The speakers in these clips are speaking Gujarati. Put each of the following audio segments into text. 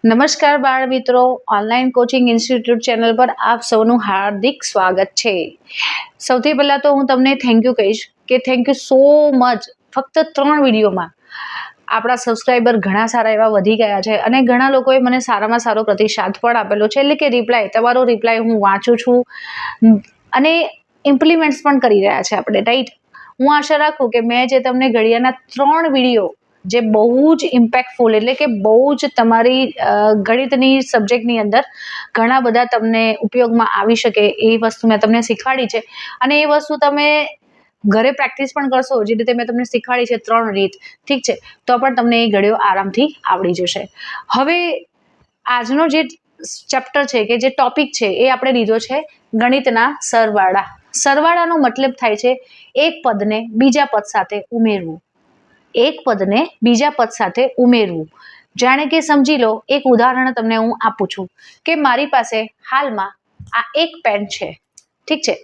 નમસ્કાર બાળ મિત્રો, ઓનલાઈન કોચિંગ ઇન્સ્ટિટ્યૂટ ચેનલ પર આપ સૌનું હાર્દિક સ્વાગત છે. સૌથી પહેલા તો હું તમને થેન્ક યુ કહીશ કે થેન્ક યુ સો મચ. ફક્ત 3 વિડીયોમાં આપણા સબસ્ક્રાઈબર ઘણા સારા એવા વધી ગયા છે અને ઘણા લોકોએ મને સારામાં સારો પ્રતિસાદ પણ આપેલો છે, એટલે કે રિપ્લાય, તમારો રિપ્લાય હું વાંચું છું અને ઇમ્પ્લિમેન્ટ્સ પણ કરી રહ્યા છે આપણે, રાઈટ. હું આશા રાખું કે મેં જે તમને ઘડિયાળના 3 વિડીયો જે બહુ જ ઇમ્પેક્ટફુલ, એટલે કે બહુ જ તમારી ગણિતની સબ્જેક્ટની અંદર ઘણા બધા તમને ઉપયોગમાં આવી શકે એ વસ્તુ મેં તમને શીખવાડી છે અને એ વસ્તુ તમે ઘરે પ્રેક્ટિસ પણ કરશો. જે રીતે મેં તમને શીખવાડી છે 3 રીત, ઠીક છે, તો પણ તમને એ ઘડિયો આરામથી આવડી જશે. હવે આજનો જે ચેપ્ટર છે કે જે ટોપિક છે એ આપણે લીધો છે ગણિતના સરવાળા. સરવાળાનો મતલબ થાય છે એક પદને બીજા પદ સાથે ઉમેરવું. એક પદને બીજા પદ સાથે ઉમેરવું. જાણે કે સમજી લો, એક ઉદાહરણ તમને હું આપું છું કે મારી પાસે હાલમાં આ એક પેન છે, ઠીક છે,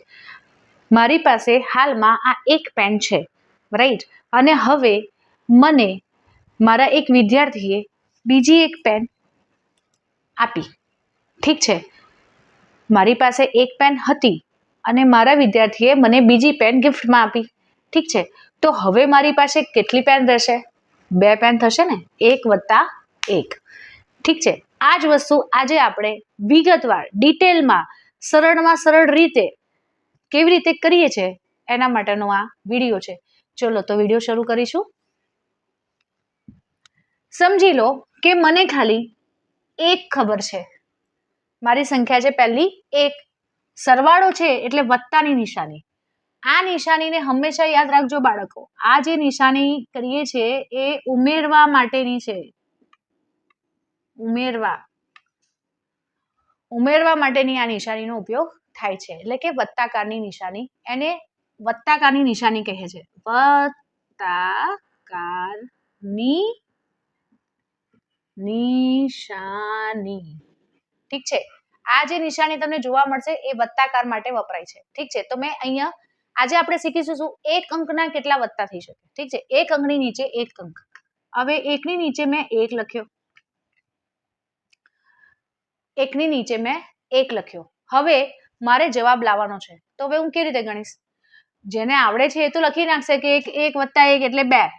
મારી પાસે હાલમાં આ એક પેન છે, રાઈટ. અને હવે મને મારા એક વિદ્યાર્થીએ બીજી એક પેન આપી, ઠીક છે. મારી પાસે એક પેન હતી અને મારા વિદ્યાર્થીએ મને બીજી પેન ગિફ્ટમાં આપી, ઠીક છે. તો હવે મારી પાસે કેટલી પેન રહેશે? 2 પેન થશે ને, 1 વત્તા 1, ઠીક છે. આ જ વસ્તુ આજે આપણે વિગતવાર ડિટેલમાં સરળમાં સરળ રીતે કેવી રીતે કરીએ છીએ એના માટેનો આ વિડીયો છે. ચલો તો વિડીયો શરૂ કરીશું. સમજી લો કે મને ખાલી 1 ખબર છે. મારી સંખ્યા છે પહેલી 1. સરવાળો છે એટલે વત્તાની નિશાની. આ નિશાનીને હંમેશા યાદ રાખજો બાળકો. આ જે નિશાની કરીએ છીએ એ ઉમેરવા માટેની છે. ઉમેરવા માટેની આ નિશાનીનો ઉપયોગ થાય છે, એટલે કે વત્તાકારની નિશાની. એને વત્તાકારની નિશાની કહે છે. વત્તાકારની નિશાની, ઠીક છે. આ જે નિશાની તમને જોવા મળશે એ વત્તાકાર માટે વપરાય છે, ઠીક છે. તો મેં અહીંયા આજે આપણે શીખીશું શું? એક અંકના કેટલા વત્તા થઈ શકે, ઠીક છે. એક અંકની નીચે એક અંક. હવે એકની નીચે મેં 1 લખ્યો, એકની નીચે મેં 1 લખ્યો. હવે મારે જવાબ લાવવાનો છે, તો હવે હું કેવી રીતે ગણીશ? જેને આવડે છે એ તો લખી નાખશે કે 1 વત્તા 1 એટલે 2,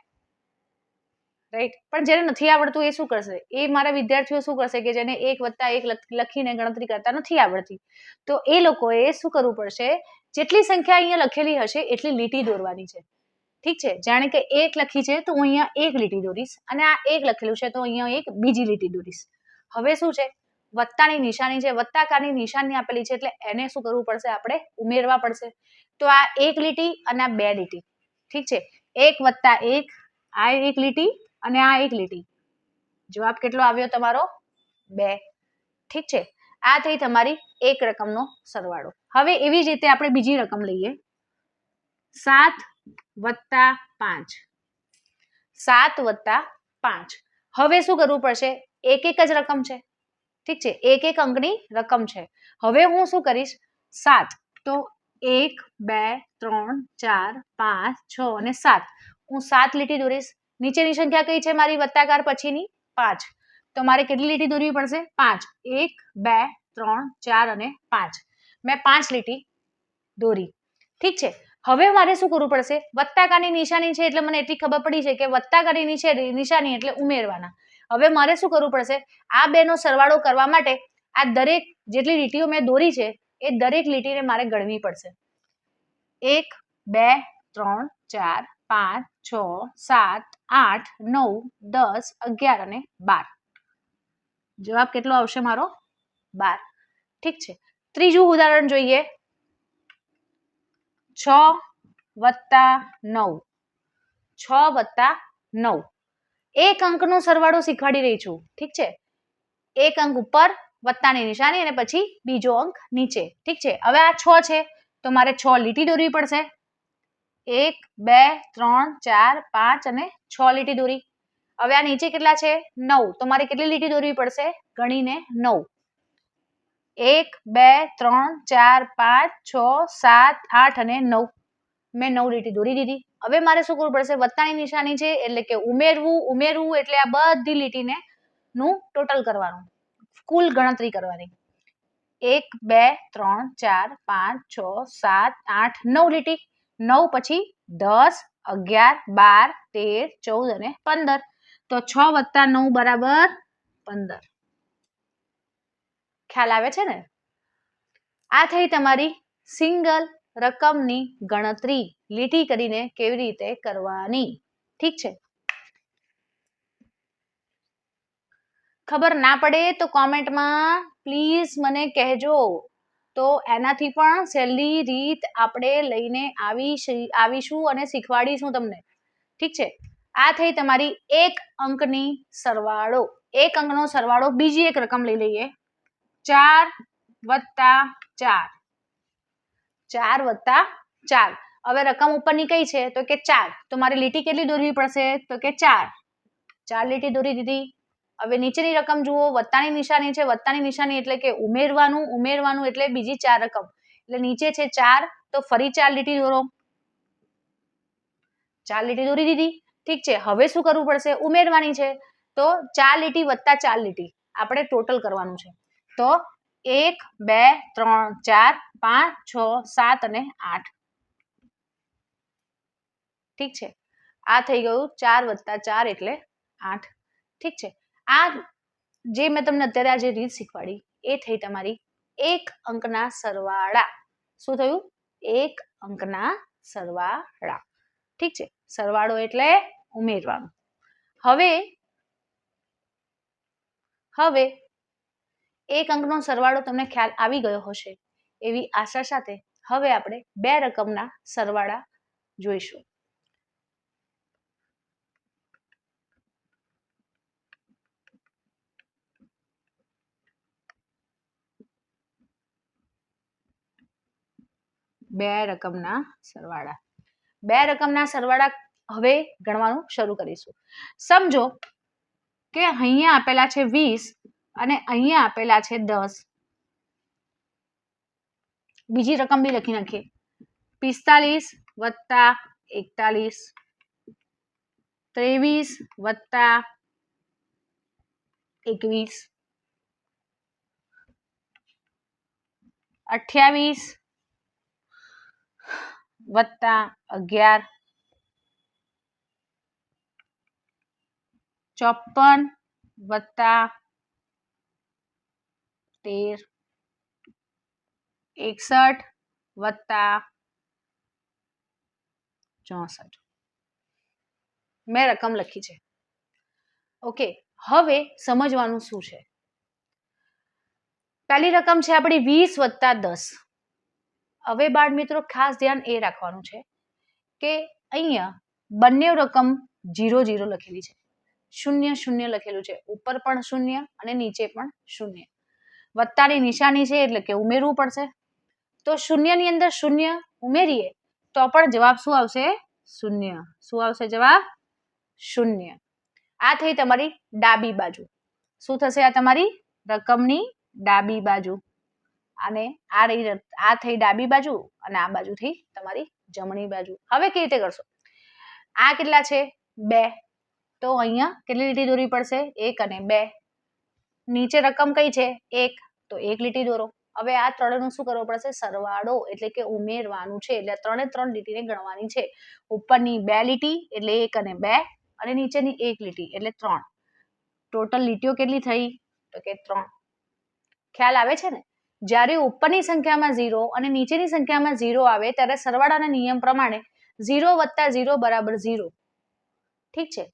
રાઈટ. પણ જેને નથી આવડતું એ શું કરશે? એ મારા વિદ્યાર્થીઓ શું કરશે કે જેને 1 વત્તા 1 લખીને ગણતરી કરતા નથી આવડતી, તો એ લોકોએ શું કરવું પડશે? જેટલી સંખ્યા અહીંયા લખેલી હશે એટલી લીટી દોરવાની છે, ઠીક છે. જાણે કે 1 લખી છે તો હું અહીંયા 1 લીટી દોરીશ અને આ 1 લખેલું છે તો અહીંયા એક બીજી લીટી દોરીશ. હવે શું છે? વત્તાની નિશાની છે, વત્તાકારની નિશાની આપેલી છે એટલે એને શું કરવું પડશે? આપણે ઉમેરવા પડશે. તો આ 1 લીટી અને આ 2 લીટી, ઠીક છે. 1 વત્તા 1, આ 1 લીટી અને આ 1 લીટી. જવાબ કેટલો આવ્યો તમારો? 2, ઠીક છે. આ થઈ તમારી એક રકમનો સરવાળો. હવે એવી જ રીતે આપણે બીજી રકમ લઈએ. 7 વત્તા 5. 7 વત્તા 5. હવે શું કરવું પડશે? એક જ રકમ છે, ઠીક છે, એક અંકની રકમ છે. હવે હું શું કરીશ? 7, તો 1 2 3 4 5 6 અને 7. હું 7 લીટી દોરીશ. નીચેની સંખ્યા કઈ છે મારી વત્તાકાર પછીની? 5. તો મારે કેટલી લીટી દોરવી પડશે? 5. 1 2 3 4 અને 5. મેં 5 લીટી દોરી, ઠીક છે. હવે મારે શું કરવું પડશે? વત્તાકારની નિશાની છે એટલે મને એટલી ખબર પડી છે કે વત્તાકારની નિશાની એટલે ઉમેરવાના. હવે મારે શું કરવું પડશે? આ બેનો સરવાળો કરવા માટે આ દરેક જેટલી લીટીઓ મેં દોરી છે એ દરેક લીટીને મારે ગણવી પડશે. 1 2 3 4 5 6 7 8 9 10 11 અને 12. જવાબ કેટલો આવશે મારો? 12, ઠીક છે. ત્રીજું ઉદાહરણ જોઈએ. 6 વત્તા 9. 6 વત્તા 9. એક અંકનો સરવાળો શીખવાડી રહી છું, ઠીક છે. એક અંક ઉપર વત્તાની નિશાની અને પછી બીજો અંક નીચે, ઠીક છે. હવે આ 6 છે તો મારે 6 લીટી દોરવી પડશે. 1 2 3 4 5 અને 6 લીટી દોરી. હવે આ નીચે કેટલા છે? 9. તો મારે કેટલી લીટી દોરવી પડશે? ગણીને 9. 1 2 3 4 5 6 7 8 અને 9. મેં 9 લીટી દોરી દીધી. હવે મારે શું કરવું પડશે? વત્તાની નિશાની છે એટલે કે ઉમેરવું એટલે આ બધી લીટીને નું ટોટલ કરવાનું, કુલ ગણતરી કરવાની. 1 2 3 4 5 6 7 8 9 લીટી. 9 પછી 10 11 12 13 14 અને 15. તો 6 + 9 બરાબર 15. ખ્યાલ આવે છે ને? આ થઈ તમારી સિંગલ રકમની ગણતરી લીટી કરીને કેવી રીતે કરવાની. ઠીક છે? ખબર ના પડે તો કોમેન્ટમાં પ્લીઝ મને કહેજો, તો એનાથી પણ સહેલી રીત આપણે લઈને આવીશું અને શીખવાડીશું તમને. ઠીક છે? આ થઈ તમારી 1 અંકની સરવાળો. 1 અંકનો સરવાળો. બીજી એક રકમ લઈ લઈએ. 4 + 4. 4 + 4. હવે રકમ ઉપરની કઈ છે? તો કે 4. તો મારે લીટી કેટલી દોરવી પડશે? તો કે 4. 4 લીટી દોરી દીધી. હવે નીચેની રકમ જુઓ, વત્તાની નિશાની છે. વત્તાની નિશાની એટલે કે ઉમેરવાનું એટલે બીજી 4 રકમ. એટલે નીચે છે 4, તો ફરી 4 લીટી દોરો. 4 લીટી દોરી દીધી. ઠીક છે? હવે શું કરવું પડશે? ઉમેરવાની છે. તો 4 લીટી + 4 લીટી આપણે ટોટલ કરવાનું છે. તો 1 2 3 4 5 6 7 અને 8. ઠીક છે? આ થઈ ગયું 4 + 4 એટલે 8. ઠીક છે? આ જે મેં તમને અત્યારે આ જે રીત શીખવાડી એ થઈ તમારી 1 અંકના સરવાળા. શું થયું? 1 અંકના સરવાળા. ઠીક છે? સરવાળો એટલે ઉમેરવાનું. હવે 1 અંકનો સરવાળો તમને ખ્યાલ આવી ગયો હશે એવી આશા સાથે હવે આપણે 2 રકમના સરવાળા જોઈશું. બે રકમના સરવાળા હવે ગણવાનું શરૂ કરીશું. સમજો કે અહીંયા આપેલા છે 20 અને અહીંયા આપેલા છે 10. બીજી રકમ બી લખી નાખીએ. 45 + 41, 23 + 21, 28 + 11, 54 + 13, 61 + 64. મેં રકમ લખી છે. ઓકે, હવે સમજવાનું શું છે? પહેલી રકમ છે આપણી 20 + 10. હવે બાળ મિત્રો ખાસ ધ્યાન એ રાખવાનું છે કે અહીંયા બંને રકમ 0 0 લખેલી છે, 0 0 લખેલું છે. ઉપર પણ 0 અને નીચે પણ 0. વત્તાની નિશાની છે એટલે કે ઉમેરવું પડશે. તો 0 ની અંદર 0 ઉમેરીએ તો પણ જવાબ શું આવશે? 0. શું આવશે જવાબ? 0. આ થઈ તમારી ડાબી બાજુ. શું થશે? આ તમારી રકમની ડાબી બાજુ. અને આ થઈ ડાબી બાજુ અને આ બાજુ થઈ તમારી જમણી બાજુ. હવે કેવી રીતે કરશો? આ કેટલા છે? 2. તો અહીંયા કેટલી લીટી દોરવી પડશે? 1 અને 2. નીચે રકમ કઈ છે? 1. તો 1 લીટી દોરો. હવે આ ત્રણેયનું શું કરવું પડશે? સરવાળો એટલે કે ઉમેરવાનું છે. એટલે 3 લીટીને ગણવાની છે. ઉપરની 2 લીટી એટલે 1 અને 2 અને નીચેની 1 લીટી એટલે 3. ટોટલ લીટીઓ કેટલી થઈ? તો કે 3. ખ્યાલ આવે છે ને? જ્યારે ઉપરની સંખ્યામાં 0 અને નીચેની સંખ્યામાં 0 આવે ત્યારે સરવાળાના નિયમ પ્રમાણે 0 + 0 = 0. ઠીક છે?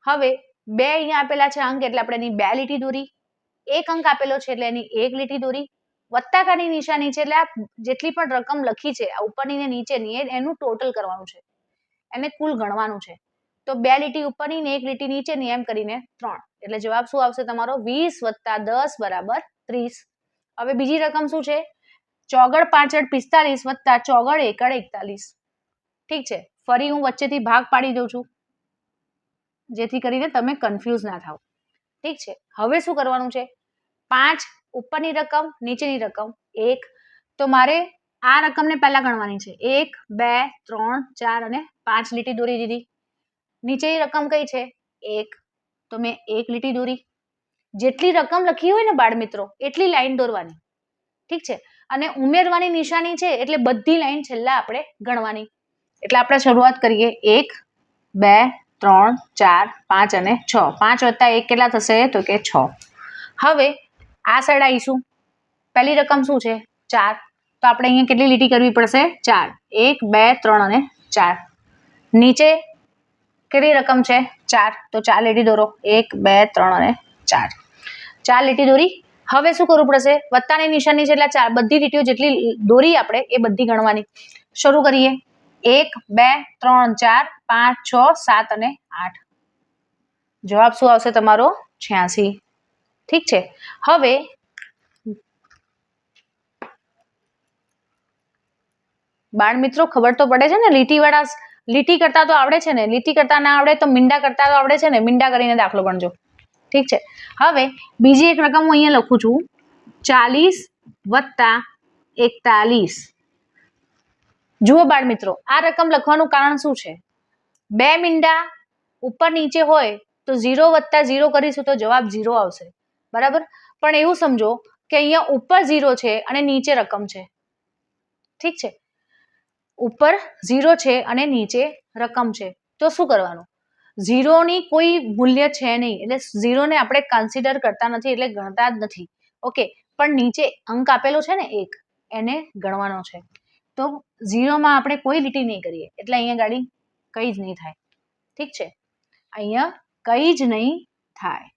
હવે 2 અહીંયા આપેલા છે અંક એટલે આપણે એની 2 લીટી દોરી. 1 અંક આપેલો છે એટલે એની 1 લીટી દોરી. વત્તાકારની નિશાની છે એટલે આ જેટલી પણ રકમ લખી છે આ ઉપરની ને નીચેની એનું ટોટલ કરવાનું છે, એને કુલ ગણવાનું છે. તો 2 લીટી ઉપરની ને 1 લીટી નીચેની એમ કરીને 3. એટલે જવાબ શું આવશે તમારો? 20 + 10 = 30. હવે બીજી રકમ શું છે? 4 5 45 + 4 1 41. ઠીક છે? ફરી હું વચ્ચેથી ભાગ પાડી દઉં છું જેથી કરીને તમે કન્ફ્યુઝ ના થાવ. ઠીક છે? હવે શું કરવાનું છે? 5 ઉપરની રકમ નીચેની રકમ 1. તો મારે આ રકમને પહેલા ગણવાની છે. 1 2 3 4 અને 5 લીટી દોરી દીધી. નીચેની રકમ કઈ છે? 1. તો મેં 1 લીટી દોરી. જેટલી રકમ લખી હોય ને બાળ મિત્રો એટલી લાઈન દોરવાની, ઠીક છે, અને ઉમેરવાની નિશાની છે એટલે બધી લાઈન છેલ્લા આપણે ગણવાની. એટલે આપણે શરૂઆત કરીએ 1 2 3 4 5 અને 6. 5 વત્તા 1 કેટલા થશે તો કે 6. હવે આ સાઈડ આવીશું, પહેલી રકમ શું છે 4, તો આપણે અહીંયા કેટલી લીટી કરવી પડશે 4. 1 2 3 અને 4. નીચે કેટલી રકમ છે 4, તો 4 લીટી દોરો. 1 2 3 અને 4. 4 લીટી દોરી. હવે શું કરવું પડશે, વત્તાની નિશાની છે એટલે 4 બધી લીટીઓ જેટલી દોરી આપણે એ બધી ગણવાની. શરૂ કરીએ. 1 2 3 4 5 6 7 અને 8. જવાબ શું આવશે તમારો 86. ઠીક છે. હવે બાળ મિત્રો ખબર તો પડે છે ને, લીટી કરતા તો આવડે છે ને, લીટી કરતા ના આવડે તો મીંડા કરતા તો આવડે છે ને, મીંડા કરીને દાખલો ગણજો. ઠીક છે. હવે બીજી એક રકમ હું અહીંયા લખું છું 40 વત્તા 41. જુઓ બાળ મિત્રો, આ રકમ લખવાનું કારણ શું છે, બે મીંડા ઉપર નીચે હોય તો 0 વત્તા 0 કરીશું તો જવાબ 0 આવશે, બરાબર. પણ એવું સમજો કે અહીંયા ઉપર 0 છે અને નીચે રકમ છે. ઠીક છે, ઉપર 0 છે અને નીચે રકમ છે, તો શું કરવાનું, 0 ની કોઈ મૂલ્ય છે નહીં એટલે 0 ને આપણે કન્સિડર કરતા નથી એટલે ગણતા જ નથી. ઓકે, પણ નીચે અંક આપેલો છે ને 1 એને ગણવાનો છે. તો 0 માં આપણે કોઈ લીટી નહીં કરીએ એટલે અહીંયા ગાડી કઈ જ નહીં થાય. ઠીક છે, અહીંયા કઈ જ નહીં થાય.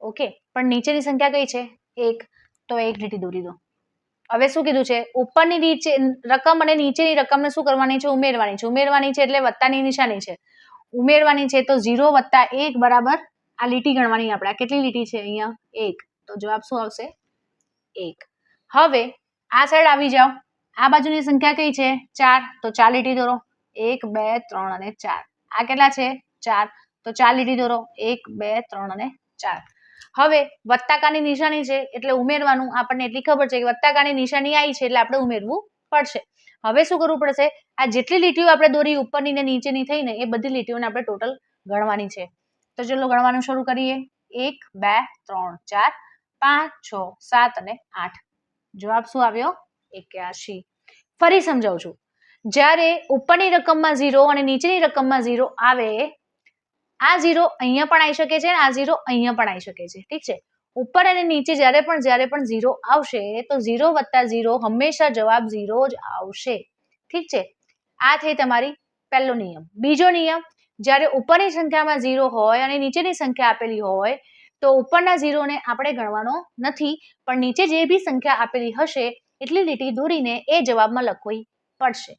ઓકે, પણ નીચેની સંખ્યા કઈ છે 1, તો 1 લીટી દોરી દો. હવે શું કીધું છે, ઉપરની નીચે રકમ અને નીચેની રકમને શું કરવાની છે, ઉમેરવાની છે. ઉમેરવાની છે એટલે વત્તાની નિશાની છે, ઉમેરવાની છે તો 0 વત્તા 1 બરાબર આ લીટી ગણવાની આપણે. આ કેટલી લીટી છે અહીંયા 1, તો જવાબ શું આવશે 1. હવે આ સાઈડ આવી જાઓ, આ બાજુની સંખ્યા કઈ છે 4, તો 4 લીટી દોરો. 1 2 3 અને 4. આ કેટલા છે 4, તો 4 લીટી દોરો. 1 2 3 અને 4. હવે વત્તાકારની નિશાની છે એટલે ઉમેરવાનું. આપણને એટલી ખબર છે કે વત્તાકારની નિશાની આવી છે એટલે આપણે ઉમેરવું પડશે. હવે શું કરવું પડશે, આ જેટલી લીટીઓ આપણે દોરી ઉપરની ને નીચેની થઈને એ બધી લીટીઓને આપણે ટોટલ ગણવાની છે. તો ચલો ગણવાનું શરૂ કરીએ. 1 2 3 4 5 6 7 અને 8. જવાબ શું આવ્યો 81. ફરી સમજાવું છું, જ્યારે ઉપરની રકમમાં 0 અને નીચેની રકમમાં 0 આવે, આ 0 અહીંયા પણ આવી શકે છે, આ 0 અહીંયા પણ આવી શકે છે. ઠીક છે, ઉપર અને નીચે જ્યારે પણ 0 આવશે તો 0 વત્તા 0 હંમેશા જવાબ 0 જ આવશે. ઠીક છે, આ થઈ તમારી પહેલો નિયમ. બીજો નિયમ, જ્યારે ઉપરની સંખ્યામાં 0 હોય અને નીચેની સંખ્યા આપેલી હોય તો ઉપરના 0 ને આપણે ગણવાનો નથી, પણ નીચે જે બી સંખ્યા આપેલી હશે એટલી લીટી દોરીને એ જવાબમાં લખવી પડશે.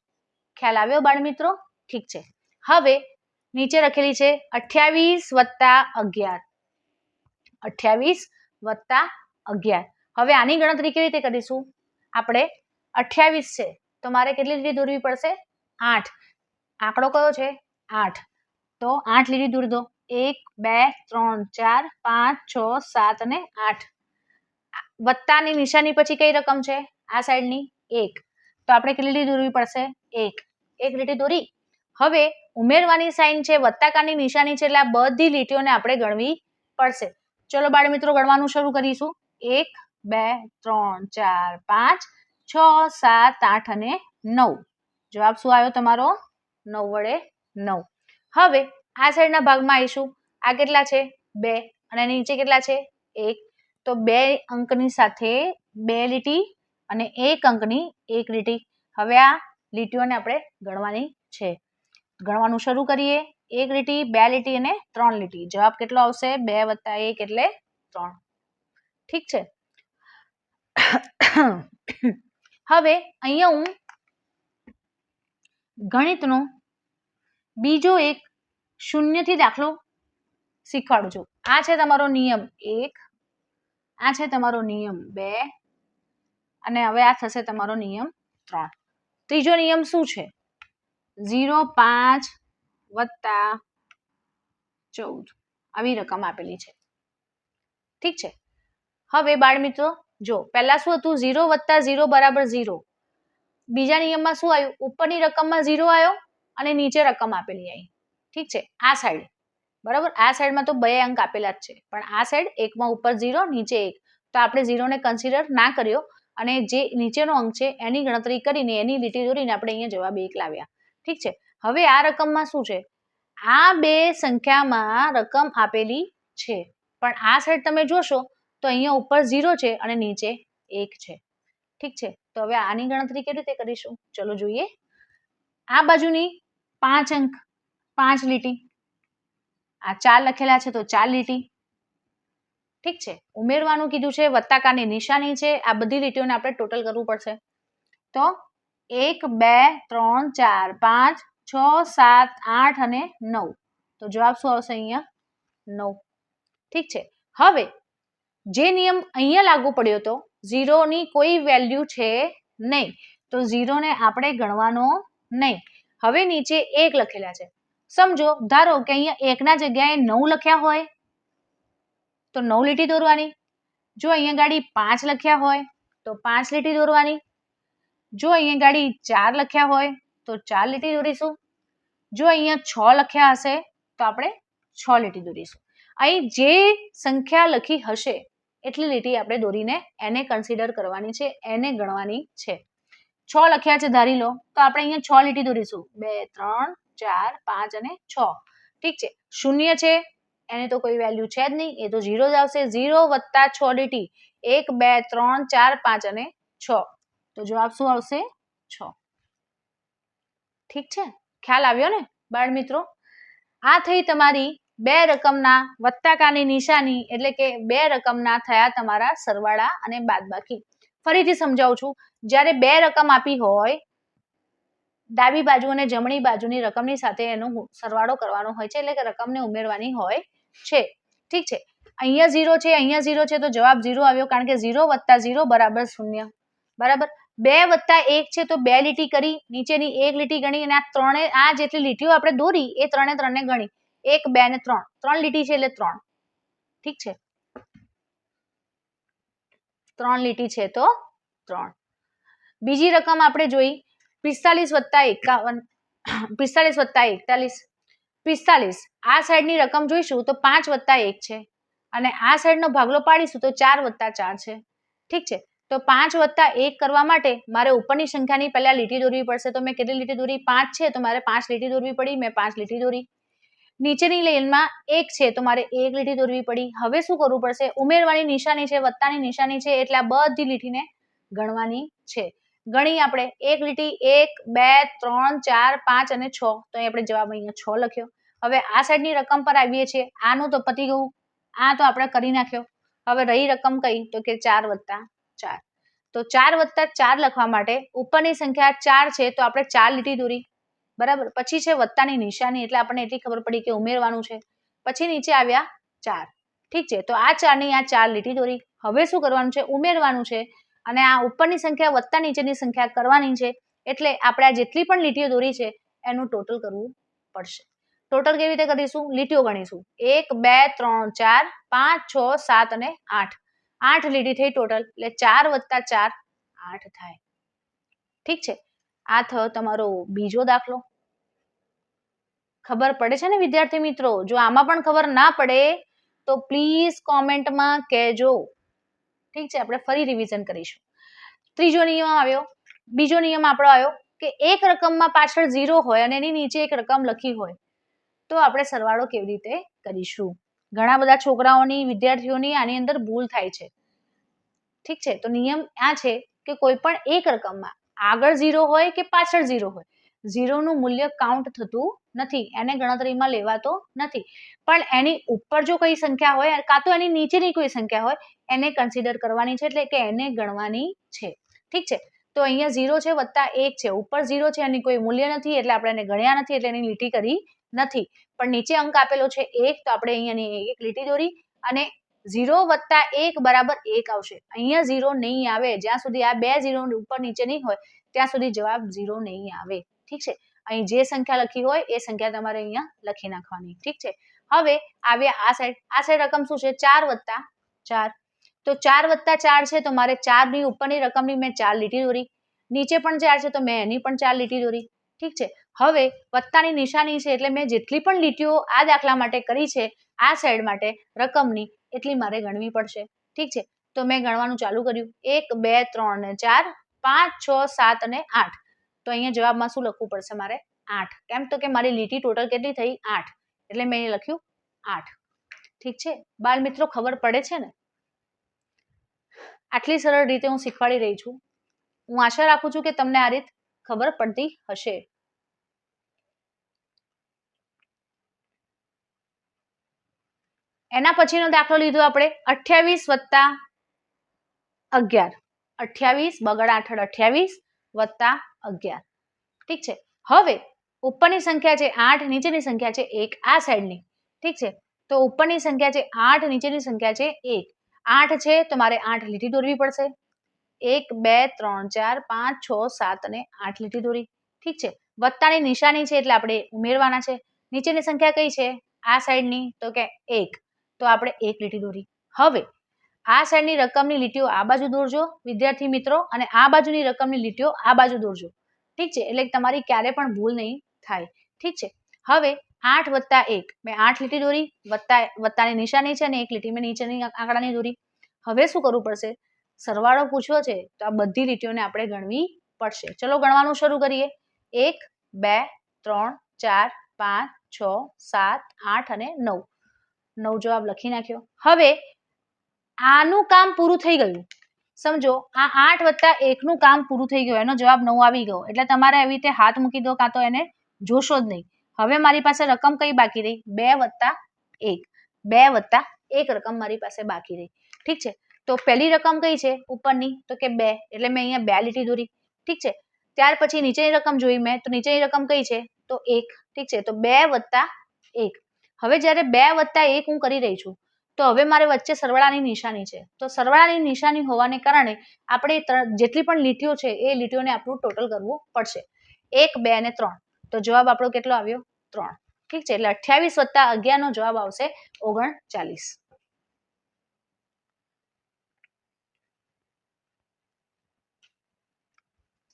ખ્યાલ આવ્યો બાળ મિત્રો? ઠીક છે. હવે નીચે લખેલી છે 28 વત્તા 11. 28 વત્તા 11. હવે આની ગણતરી કેવી રીતે કરીશું, આપણે 28 છે તો મારે કેટલી લીટી દોરવી પડશે 8. આંકડો કયો છે 8, તો 8 લીટી દોરી દો. 1 2 3 4 5 6 7 અને 8. વત્તાની નિશાની પછી કઈ રકમ છે આ સાઈડની 1, તો આપણે કેટલી લીટી દોરવી પડશે 1 લીટી દોરી. હવે ઉમેરવાની સાઈન છે, વત્તાકારની નિશાની છે એટલે આ બધી લીટીઓને આપણે ગણવી પડશે. ચલો બાળ મિત્રો ગણવાનું શરૂ કરીશું. 1 2 3 4 5 6 7 8 અને 9. જવાબ શું આવ્યો તમારો 9 વડે 9. હવે આ સાઈડના ભાગમાં આવીશું. આ કેટલા છે 2 અને નીચે કેટલા છે 1, તો 2 અંકની સાથે 2 લીટી અને 1 અંકની 1 લીટી. હવે આ લીટીઓને આપણે ગણવાની છે. ગણવાનું શરૂ કરીએ. 1 લીટી 2 લીટી અને 3 લીટી. જવાબ કેટલો આવશે 2 વત્તા 1 એટલે 3. ઠીક છે. હવે અહીંયા હું ગણિતનો બીજો એક શૂન્યથી દાખલો શીખવાડું છું. આ છે તમારો નિયમ 1, આ છે તમારો નિયમ 2 અને હવે આ થશે તમારો નિયમ 3. ત્રીજો નિયમ શું છે 0.5 વત્તા 14 આવી રકમ આપેલી છે. ઠીક છે. હવે બાળ મિત્રો જો પહેલા શું હતું 0 વત્તા 0 બરાબર 0. બીજા નિયમમાં શું આવ્યું, ઉપરની રકમમાં 0 આવ્યો અને નીચે રકમ આપેલી આવી. ઠીક છે, આ સાઈડ બરાબર. આ સાઈડમાં તો 2 અંક આપેલા જ છે, પણ આ સાઈડ એકમાં ઉપર 0 નીચે 1, તો આપણે 0 ને કન્સિડર ના કર્યો અને જે નીચેનો અંક છે એની ગણતરી કરીને એની લીટી દોરીને આપણે અહીંયા જવાબ 1 લાવ્યા. ઠીક છે. હવે આ રકમમાં શું છે, આ બે સંખ્યામાં રકમ આપેલી છે, પણ આ સાઈડ તમે જોશો તો અહીંયા ઉપર 0 છે અને નીચે 1 છે. ઠીક છે. તો હવે આની ગણતરી કેવી રીતે કરીશું, ચલો જોઈએ. આ બાજુની 5 અંક, 5 લીટી, આ 4 લખેલા છે તો 4 લીટી. ઠીક છે. ઉમેરવાનું કીધું છે, વત્તાકારની નિશાની છે, આ બધી લીટીઓને આપણે ટોટલ કરવું પડશે. તો 1 2 3 4 5 6 7 8 અને 9, તો જવાબ શું આવશે અહીંયા 9. ઠીક છે. હવે જે નિયમ અહીંયા લાગુ પડ્યો હતો, 0 ની કોઈ વેલ્યુ છે નહીં, તો 0 ને આપણે ગણવાનો નહીં. હવે નીચે 1 લખેલા છે, સમજો ધારો કે અહીંયા 1 ના જગ્યાએ 9 લખ્યા હોય તો 9 લીટી દોરવાની. જો અહીંયા ગાડી 5 લખ્યા હોય તો 5 લીટી દોરવાની. જો અહીંયા ગાડી 4 લખ્યા હોય તો 4 લીટી દોરીશું. જો અહીંયા 6 લખ્યા હશે તો આપણે 6 લીટી દોરીશું. અહીં જે સંખ્યા લખી હશે એટલી લીટી આપણે દોરીને એને કન્સિડર કરવાની છે, એને ગણવાની છે. 6 લખ્યા છે ધારી લો, તો આપણે અહીંયા 6 લીટી દોરીશું. 2 3 4 5 અને 6. ઠીક છે. 0 છે એને તો કોઈ વેલ્યુ છે જ નહીં, એ તો 0 જ આવશે. 0 વત્તા 6 લીટી, 1 2 3 4 5 અને 6, તો જવાબ શું આવશે 6. ઠીક છે. ખ્યાલ આવ્યો ને બાળ મિત્રો? આ થઈ તમારી બે રકમના વત્તાકારની નિશાની, એટલે કે બે રકમના થયા તમારા સરવાળા અને બાદબાકી. ફરીથી સમજાવું છું, જ્યારે બે રકમ આપી હોય, ડાબી બાજુ અને જમણી બાજુની રકમની સાથે એનો સરવાળો કરવાનો હોય છે, એટલે કે રકમને ઉમેરવાની હોય છે. ઠીક છે. અહીંયા 0 છે, અહીંયા 0 છે, તો જવાબ 0 આવ્યો, કારણ કે 0 વત્તા 0 બરાબર 0. બરાબર. 2 વત્તા 1 છે તો 2 લીટી કરી, નીચેની 1 લીટી ગણી, અને આ ત્રણે આ જેટલી લીટીઓ આપણે દોરી એ ત્રણે ત્રણને ગણી, 1 2 ને 3, 3 લીટી છે એટલે 3. ઠીક છે. 3 લીટી છે તો 3. બીજી રકમ આપણે જોઈ 45 વત્તા 51, 45 વત્તા 41, 45. આ સાઈડની રકમ જોઈશું તો 5 વત્તા 1 છે, અને આ સાઈડનો ભાગલો પાડીશું તો 4 વત્તા 4 છે. ઠીક છે. તો 5 વત્તા 1 કરવા માટે મારે ઉપરની સંખ્યાની પહેલા લીટી દોરવી પડશે. તો મેં કેટલી લીટી દોરી? 5 છે તો મારે 5 લીટી દોરવી પડી, મેં 5 લીટી દોરી. નીચેની લાઈનમાં 1 છે તો મારે 1 લીટી દોરવી પડી. હવે શું કરવું પડશે? ઉમેરવાની નિશાની છે, વત્તાની નિશાની છે, એટલે આ બધી લીટીને ગણવાની છે. ગણી આપણે 1 લીટી, 1 2 3 4 5 અને 6, તો અહીં આપણે જવાબ અહીંયા 6 લખ્યો. હવે આ સાઈડની રકમ પર આવીએ છીએ. આનું તો પતી ગયું, આ તો આપણે કરી નાખ્યો. હવે રહી રકમ કઈ? તો કે 4 વત્તા 4. તો 4 વત્તા 4 લખવા માટે ઉપરની સંખ્યા 4 છે તો આપણે 4 લીટી દોરી. બરાબર. પછી છે વત્તાની નિશાની, એટલે આપણને એટલી ખબર પડી કે ઉમેરવાનું છે. પછી નીચે આવ્યા 4. ઠીક છે. તો આ 4 ની આ 4 લીટી દોરી. હવે શું કરવાનું છે? ઉમેરવાનું છે, અને આ ઉપરની સંખ્યા વત્તા નીચેની સંખ્યા કરવાની છે, એટલે આપણે આ જેટલી પણ લીટીઓ દોરી છે એનું ટોટલ કરવું પડશે. ટોટલ કેવી રીતે કરીશું? લીટીઓ ગણીશું. 1 2 3 4 5 6 7 અને 8. 8 લીટી થઈ ટોટલ, એટલે 4 વત્તા 4 8 થાય. ઠીક છે. આ થયો તમારો બીજો દાખલો. ખબર પડે છે ને વિદ્યાર્થી મિત્રો? જો આમાં પણ ખબર ના પડે તો પ્લીઝ કોમેન્ટમાં કહેજો. ઠીક છે. આપણે ફરી રિવિઝન કરીશું. ત્રીજો નિયમ આવ્યો. બીજો નિયમ આપણો આવ્યો કે એક રકમમાં પાછળ 0 હોય અને એની નીચે એક રકમ લખી હોય તો આપણે સરવાળો કેવી રીતે કરીશું? ઘણા બધા છોકરાઓની, વિદ્યાર્થીઓની આની અંદર ભૂલ થાય છે. ઠીક છે. તો નિયમ આ છે કે કોઈ પણ એક રકમમાં આગળ 0 હોય કે પાછળ 0 હોય, 0 નું મૂલ્ય કાઉન્ટ થતું નથી, એને ગણતરીમાં લેવાતો નથી. પણ એની ઉપર જો કોઈ સંખ્યા હોય કાં તો એની નીચેની કોઈ સંખ્યા હોય એને કન્સિડર કરવાની છે, એટલે કે એને ગણવાની છે. ઠીક છે. તો અહીંયા 0 છે વત્તા 1 છે, ઉપર 0 છે, એની કોઈ મૂલ્ય નથી, એટલે આપણે એને ગણ્યા નથી, એટલે એની લીટી કરી નથી. પણ નીચે અંક આપેલો છે 1, તો આપણે અહીંયાની એક લીટી દોરી, અને 0 વત્તા 1 બરાબર 1 આવશે. અહીંયા 0 નહીં આવે, જ્યાં સુધી આ બે 0 ઉપર નીચે નહીં હોય ત્યાં સુધી જવાબ 0 નહીં આવે. ઠીક છે. અહીં જે સંખ્યા લખી હોય એ સંખ્યા તમારે અહીંયા લખી નાખવાની. ઠીક છે. હવે આવ્યા આ સાઈડ. આ સાઈડ રકમ શું છે? 4 વત્તા 4. તો 4 વત્તા 4 છે તો મારે 4 ની ઉપરની રકમની મેં 4 લીટી દોરી, નીચે પણ 4 છે તો મેં એની પણ 4 લીટી દોરી. ઠીક છે. હવે વત્તાની નિશાની છે એટલે મેં જેટલી પણ લીટીઓ આ દાખલા માટે કરી છે આ સાઈડ માટે રકમની એટલી મારે ગણવી પડશે. ઠીક છે, તો મેં ગણવાનું ચાલુ કર્યું 1 2 3 ને 4 5 6 7 અને 8. તો અહીંયા જવાબમાં શું લખવું પડશે મારે? 8. કેમ? તો કે મારી લીટી ટોટલ કેટલી થઈ? 8. એટલે મેં લખ્યું 8. ઠીક છે બાળ મિત્રો, ખબર પડે છે ને? આટલી સરળ રીતે હું શીખવાડી રહી છું. હું આશા રાખું છું કે તમને આ રીત ખબર પડતી હશે. એના પછીનો દાખલો લીધો આપણે 28 વત્તા 11. 28 બગડ 8 28 વત્તા 11. ઠીક છે, હવે ઉપરની સંખ્યા છે 8, નીચેની સંખ્યા છે 1 આ સાઈડની. ઠીક છે, તો ઉપરની સંખ્યા છે 8, નીચેની સંખ્યા છે 1. 8 છે તો મારે 8 લીટી દોરવી પડશે. 1 2 3 4 5 6 7 અને 8 લીટી દોરી. ઠીક છે, વત્તાની નિશાની છે એટલે આપણે ઉમેરવાના છે. નીચેની સંખ્યા કઈ છે? આ સાઈડની, તો કે 1, તો આપણે 1 લીટી દોરી. હવે આ સાઈડની રકમની લીટીઓ આ બાજુ દોરજો વિદ્યાર્થી મિત્રો, અને આ બાજુની રકમની લીટીઓ આ બાજુ દોરજો. ઠીક છે, એટલે તમારી ક્યારે પણ ભૂલ નહીં થાય. ઠીક છે, હવે 8 વત્તા 1 મેં 8 લીટી દોરી, વત્તાની નિશાની છે અને 1 લીટી મેં નીચેની આંકડાની દોરી. હવે શું કરવું પડશે? સરવાળો પૂછ્યો છે તો આ બધી લીટીઓને આપણે ગણવી પડશે. ચલો ગણવાનું શરૂ કરીએ. 1 2 3 4 5 6 7 8 અને 9. 9 જવાબ લખી નાખ્યો. હવે આનું કામ પૂરું થઈ ગયું. સમજો આ 8 વત્તા 1 નું કામ પૂરું થઈ ગયું, એનો જવાબ 9 આવી ગયો. એટલે તમારે આવી રીતે હાથ મૂકી દો, કાં તો એને જોશો જ નહીં. હવે મારી પાસે રકમ કઈ બાકી રહી? 2 વત્તા 1. 2 વત્તા 1 રકમ મારી પાસે બાકી રહી. ઠીક છે, તો પહેલી રકમ કઈ છે ઉપરની? તો કે 2, એટલે મેં અહીંયા 2 લીટી દોરી. ઠીક છે, ત્યાર પછી નીચેની રકમ જોઈ મેં, તો નીચેની રકમ કઈ છે? તો 1. ઠીક છે, તો 2 વત્તા 1. હવે જ્યારે 2 વત્તા 1 હું કરી રહી છું, તો હવે મારે વચ્ચે સરવાળાની નિશાની છે. તો સરવાળાની નિશાની હોવાને કારણે આપણે જેટલી પણ લીટીઓ છે એ લીટીઓને આપણું ટોટલ કરવું પડશે. 1 2 અને 3, તો જવાબ આપણો કેટલો આવ્યો? 3. ઠીક છે, એટલે 28 વત્તા 11 નો જવાબ આવશે 39.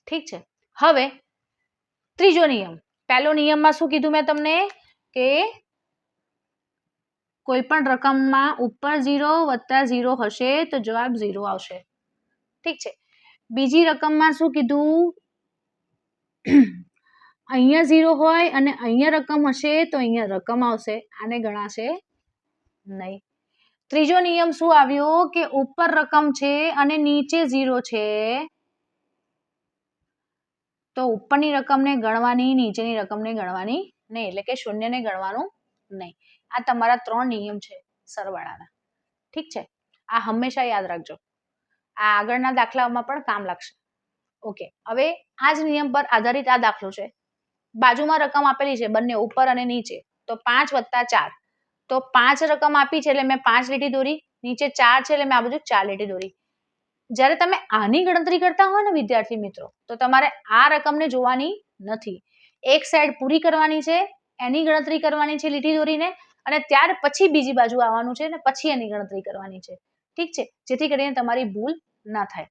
ઠીક છે, હવે ત્રીજો નિયમ. પહેલો નિયમમાં શું કીધું મેં તમને? કે કોઈ પણ રકમમાં ઉપર 0 વત્તા 0 હશે તો જવાબ 0 આવશે. ઠીક છે, બીજી રકમમાં શું કીધું? અહીંયા 0 હોય અને અહીંયા રકમ હશે તો અહીંયા રકમ આવશે, આને ગણાશે નહીં. ત્રીજો નિયમ શું આવ્યો? કે ઉપર રકમ છે અને નીચે 0 છે તો ઉપરની રકમને ગણવાની, નીચેની રકમને ગણવાની નહીં, એટલે કે શૂન્યને ગણવાનું નહીં. આ તમારા 3 નિયમ છે સરવાળાના. ઠીક છે, આ હંમેશા યાદ રાખજો. આ આગળના દાખલાઓમાં પણ કામ લાગશે. ઓકે, હવે આ જ નિયમ પર આધારિત આ દાખલો છે. બાજુમાં રકમ આપેલી છે બંને ઉપર અને નીચે, તો 5 વત્તા 4. તો 5 રકમ આપી છે એટલે મેં 5 લીટી દોરી. નીચે 4 છે એટલે મેં આ બાજુ 4 લીટી દોરી. જ્યારે તમે આની ગણતરી કરતા હોય ને વિદ્યાર્થી મિત્રો, તો તમારે આ રકમને જોવાની નથી. એક સાઈડ પૂરી કરવાની છે, એની ગણતરી કરવાની છે લીટી દોરીને, અને ત્યાર પછી બીજી બાજુ આવવાનું છે અને પછી એની ગણતરી કરવાની છે. ઠીક છે, જેથી કરીને તમારી ભૂલ ના થાય.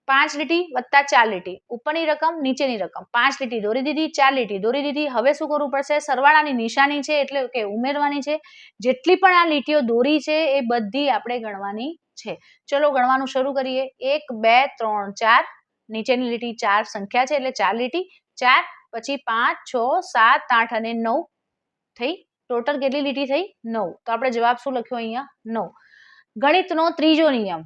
5 લીટી વત્તા 4 લીટી, ઉપરની રકમ નીચેની રકમ. 5 લીટી દોરી દીધી, 4 લીટી દોરી દીધી. હવે શું કરવું પડશે? સરવાળાની નિશાની છે એટલે કે ઉમેરવાની છે. જેટલી પણ આ લીટીઓ દોરી છે એ બધી આપણે ગણવાની છે. ચલો ગણવાનું શરૂ કરીએ. 1 2 3 4, નીચેની લીટી 4 સંખ્યા છે એટલે 4 લીટી. 4 પછી 5 6 7 8 અને 9 થઈ. ટોટલ કેટલી લીટી થઈ? 9. તો આપણે જવાબ શું લખ્યો અહીંયા? 9. ગણિતનો ત્રીજો નિયમ.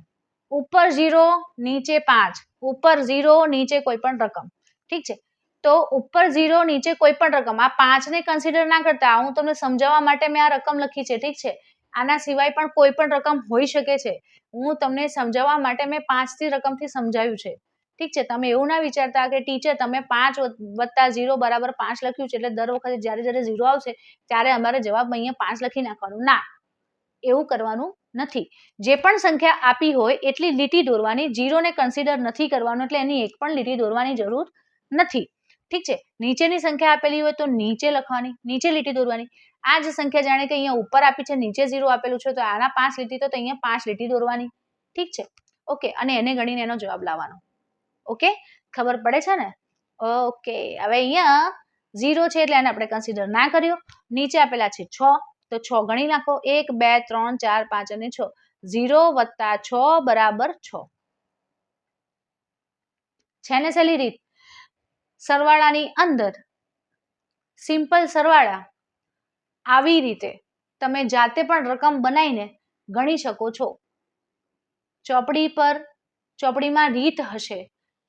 ઉપર 0 નીચે 5, ઉપર 0 નીચે કોઈ પણ રકમ. ઠીક છે, તો ઉપર 0 નીચે કોઈ પણ રકમ. આ 5 ને કન્સિડર ના કરતા, હું તમને સમજાવવા માટે મેં આ રકમ લખી છે. ઠીક છે, આના સિવાય પણ કોઈ પણ રકમ હોઈ શકે છે. હું તમને સમજાવવા માટે મેં 5 થી રકમથી સમજાવ્યું છે. ઠીક છે, તમે એવું ના વિચારતા કે ટીચર તમે 5 વત્તા 0 બરાબર 5 લખ્યું છે એટલે દર વખતે જ્યારે જ્યારે 0 આવશે ત્યારે અમારે જવાબ અહીંયા 5 લખી નાખવાનું. ના, એવું કરવાનું નથી. જે પણ સંખ્યા આપી હોય એટલી લીટી દોરવાની. 0 ને કન્સિડર નથી કરવાનું, એટલે એની એક પણ લીટી દોરવાની જરૂર નથી. ઠીક છે, નીચેની સંખ્યા આપેલી હોય તો નીચે લખવાની, નીચે લીટી દોરવાની. આ જ સંખ્યા જાણે કે અહીંયા ઉપર આપી છે, નીચે 0 આપેલું છે, તો આના 5 લીટી, તો અહીંયા 5 લીટી દોરવાની. ઠીક છે, ઓકે, અને એને ગણીને એનો જવાબ લાવવાનો. ઓકે, ખબર પડે છે ને? ઓકે, હવે અહીંયા 0 છે એટલે એને આપણે કન્સિડર ના કર્યો. નીચે આપેલા છે 6, તો 6 ગણી નાખો. 1 2 3 4 5 અને 6. 0 + 6 = 6. છે ને સહેલી રીત? સરવાળાની અંદર સિમ્પલ સરવાળા આવી રીતે તમે જાતે પણ રકમ બનાવીને ગણી શકો છો. ચોપડીમાં રીત હશે,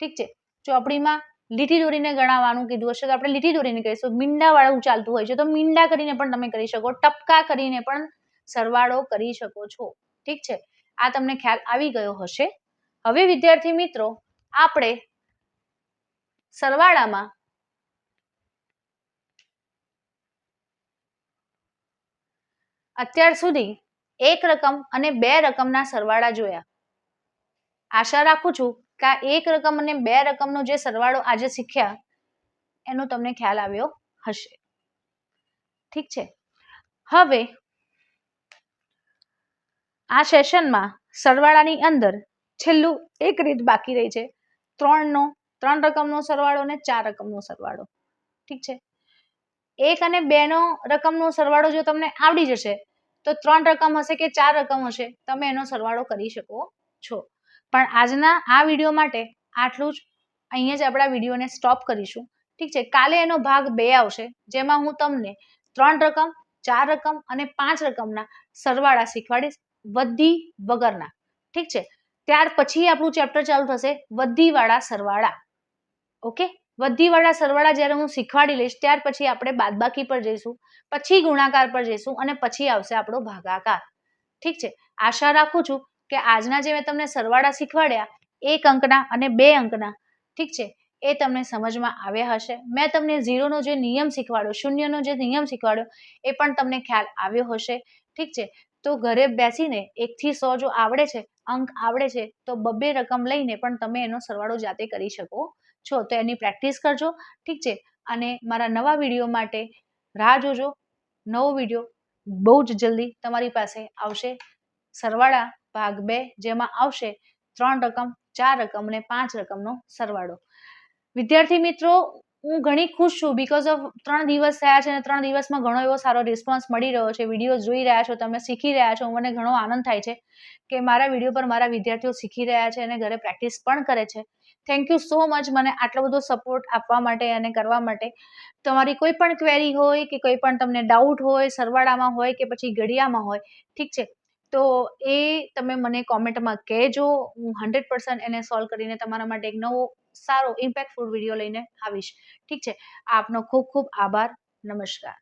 ઠીક છે. ચોપડીમાં લીટી દોરીને ગણાવવાનું કીધું હશે તો આપણે લીટી દોરીને કહીશું. મીંડાવાળું ચાલતું હોય છે તો મીંડા કરીને પણ તમે કરી શકો. ટપકા કરીને પણ સરવાળો કરી શકો છો, ઠીક છે. આ તમને ખ્યાલ આવી ગયો હશે. હવે વિદ્યાર્થી મિત્રો, આપણે સરવાળામાં અત્યાર સુધી 1 રકમ અને 2 રકમના સરવાળા જોયા. આશા રાખું છું કે આ 1 રકમ અને 2 રકમનો જે સરવાળો આજે શીખ્યા એનો તમને ખ્યાલ આવ્યો હશે, ઠીક છે. હવે આ સેશનમાં સરવાળાની અંદર છેલ્લું એક રીત બાકી રહી છે, 3 રકમનો સરવાળો અને 4 રકમનો સરવાળો, ઠીક છે. 1 અને 2 નો રકમનો સરવાળો જો તમને આવડી જશે તો 3 રકમ હશે કે 4 રકમ હશે તમે એનો સરવાળો કરી શકો છો. પણ આજના આ વિડીયો માટે આટલું જ. અહીંયા જ આપણા વિડીયોને સ્ટોપ કરીશું, ઠીક છે. કાલે એનો ભાગ 2 આવશે જેમાં હું તમને 3 રકમ, 4 રકમ અને 5 રકમના સરવાળા શીખવાડીશ, વધી વગરના, ઠીક છે. ત્યાર પછી આપણું ચેપ્ટર ચાલુ થશે વધીવાળા સરવાળા. ઓકે, વધીવાળા સરવાળા જ્યારે હું શીખવાડી લઈશ ત્યાર પછી આપણે બાદબાકી પર જઈશું, પછી ગુણાકાર પર જઈશું અને પછી આવશે આપણો ભાગાકાર, ઠીક છે. આશા રાખું છું કે આજના જે મેં તમને સરવાળા શીખવાડ્યા 1 અંકના અને 2 અંકના, ઠીક છે, એ તમને સમજમાં આવ્યા હશે. મેં તમને 0નો જે નિયમ શીખવાડ્યો, શૂન્યનો જે નિયમ શીખવાડ્યો એ પણ તમને ખ્યાલ આવ્યો હશે, ઠીક છે. તો ઘરે બેસીને 1 થી 100 જો આવડે છે, અંક આવડે છે, તો 2 રકમ લઈને પણ તમે એનો સરવાળો જાતે કરી શકો છો. તો એની પ્રેક્ટિસ કરજો, ઠીક છે. અને મારા નવા વિડીયો માટે રાહ જોજો. નવો વિડીયો બહુ જ જલ્દી તમારી પાસે આવશે. સરવાળા ભાગ 2 જેમાં આવશે 3 રકમ, 4 રકમ અને 5 રકમનો સરવાળો. વિદ્યાર્થી મિત્રો, હું ઘણી ખુશ છું બીકોઝ ઓફ 3 દિવસ થયા છે અને 3 દિવસમાં ઘણો એવો સારો રિસ્પોન્સ મળી રહ્યો છે. વિડીયો જોઈ રહ્યા છો, તમે શીખી રહ્યા છો. મને ઘણો આનંદ થાય છે કે મારા વિડીયો પર મારા વિદ્યાર્થીઓ શીખી રહ્યા છે અને ઘરે પ્રેક્ટિસ પણ કરે છે. થેન્ક યુ સો મચ મને આટલો બધો સપોર્ટ આપવા માટે અને કરવા માટે. તમારી કોઈ પણ ક્વેરી હોય કે કોઈ પણ તમને ડાઉટ હોય, સરવાળામાં હોય કે પછી ઘડિયામાં હોય, ઠીક છે, તો એ તમે મને કોમેન્ટમાં કહેજો. હું 100% એને સોલ્વ કરીને તમારા માટે એક નવો સારો ઇમ્પેક્ટફુલ વિડીયો લઈને આવીશ, ઠીક છે. આપનો ખૂબ ખૂબ આભાર. નમસ્કાર.